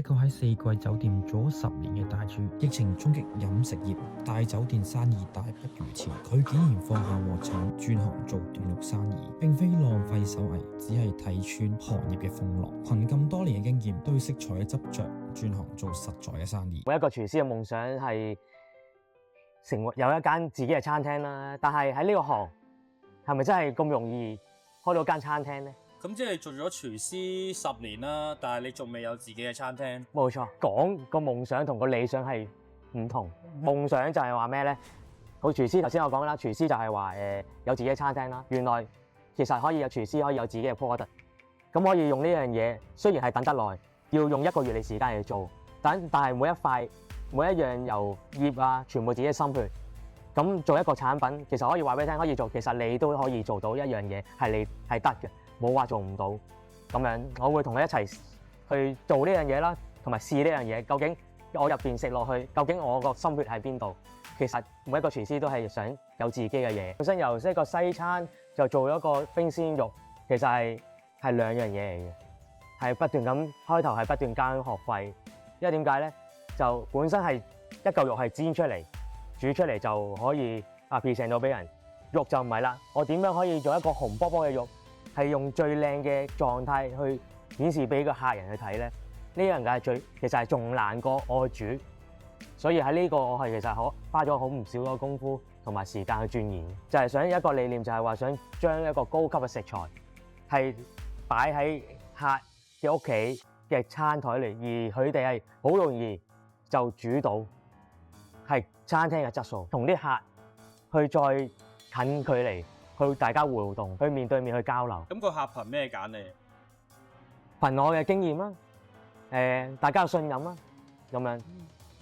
一個喺四季酒店做咗10年嘅大廚，疫情衝擊飲食業，大酒店生意大不如前，佢竟然放下鍋鏟，轉行做斷肉生意，並非浪費手藝，只係睇穿行業嘅風浪。憑咁多年嘅經驗，對食材嘅執着，轉行做實在嘅生意。每一個廚師嘅夢想係成為有一間自己嘅餐廳啦，但係喺呢個行係咪真係咁容易開到間餐廳呢？咁即係做咗廚師10年啦，但係你仲未有自己嘅餐廳。冇錯，講個夢想同個理想係唔同。夢想就係話咩呢？好，廚師頭先我講啦，廚師就係話有自己嘅餐廳啦。原來其實可以有廚師可以有自己嘅 product，咁可以用呢樣嘢。雖然係等得耐，要用1個月嘅時間嚟做，但係每一塊每一樣由葉啊，全部自己嘅心血。咁做一個產品，其實可以話俾你聽可以做，其實你都可以做到一樣嘢，係你係得嘅。冇話做唔到咁樣，我會同佢一齊去做呢樣嘢啦，同埋試呢樣嘢。究竟我入邊食落去，究竟我個心血喺邊度？其實每一個廚師都係想有自己嘅嘢。本身由一個西餐就做咗個冰鮮肉，其實係兩樣嘢嚟嘅，係不斷咁開頭係不斷交學費，因為點解咧？就本身係一嚿肉係煎出嚟、煮出嚟就可以present到俾人，肉就唔係啦。我點樣可以做一個紅卜卜嘅肉？係用最靚嘅狀態去顯示俾個客人去睇咧，呢樣嘅其實係仲難過我去煮，所以喺呢個我係其實花咗好唔少嘅功夫同埋時間去鑽研，就係想一個理念，就係話想將一個高級嘅食材係擺喺客嘅屋企嘅餐台嚟，而佢哋係好容易就煮到，係餐廳嘅質素，同啲客去再近距離。去大家互動，去面對面去交流。咁個客憑咩揀你？憑我嘅經驗啦，大家嘅信任啦，咁樣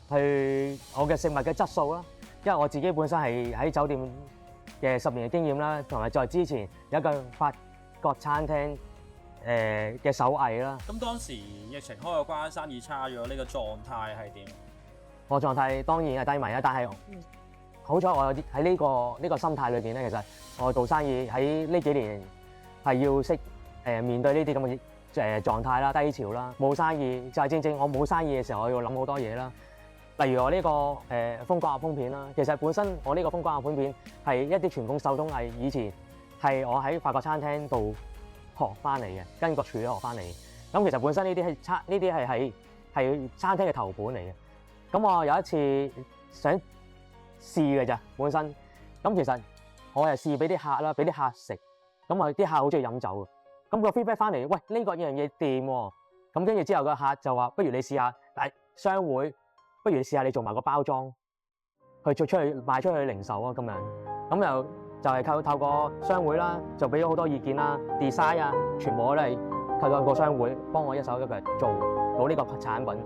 去我嘅食物嘅質素啦。因為我自己本身係喺酒店嘅10年嘅經驗啦，同埋在之前有一個法國餐廳嘅手藝啦。咁當時疫情開咗關，生意差咗，呢個狀態係點？我狀態當然係低迷啦，但係好彩我喺呢個心態裏邊咧，其實我做生意喺呢幾年係要識面對呢啲咁嘅狀態啦、低潮啦，冇生意就係正正我冇生意嘅時候，我要諗好多嘢啦。例如我呢個風乾鴨風片啦，其實本身我呢個風乾鴨風片係一啲傳統手工藝，以前係我喺法國餐廳度學翻嚟嘅，跟個廚學翻嚟。咁其實本身呢啲係餐廳嘅頭本嚟嘅。咁我有一次想試嘅咋本身，咁其實我係試俾啲客啦，俾啲客食，咁啊啲客好中意飲酒嘅，咁個 feedback 翻嚟，喂呢個樣嘢掂喎，咁跟住之後個客就話，不如你試下，但商會，不如你試下你做埋個包裝，去出去賣出去零售啊咁樣，咁就係透過商會啦，就俾咗好多意見啦 ，design 啊，全部都係透過個商會幫我一手一腳做到呢個產品。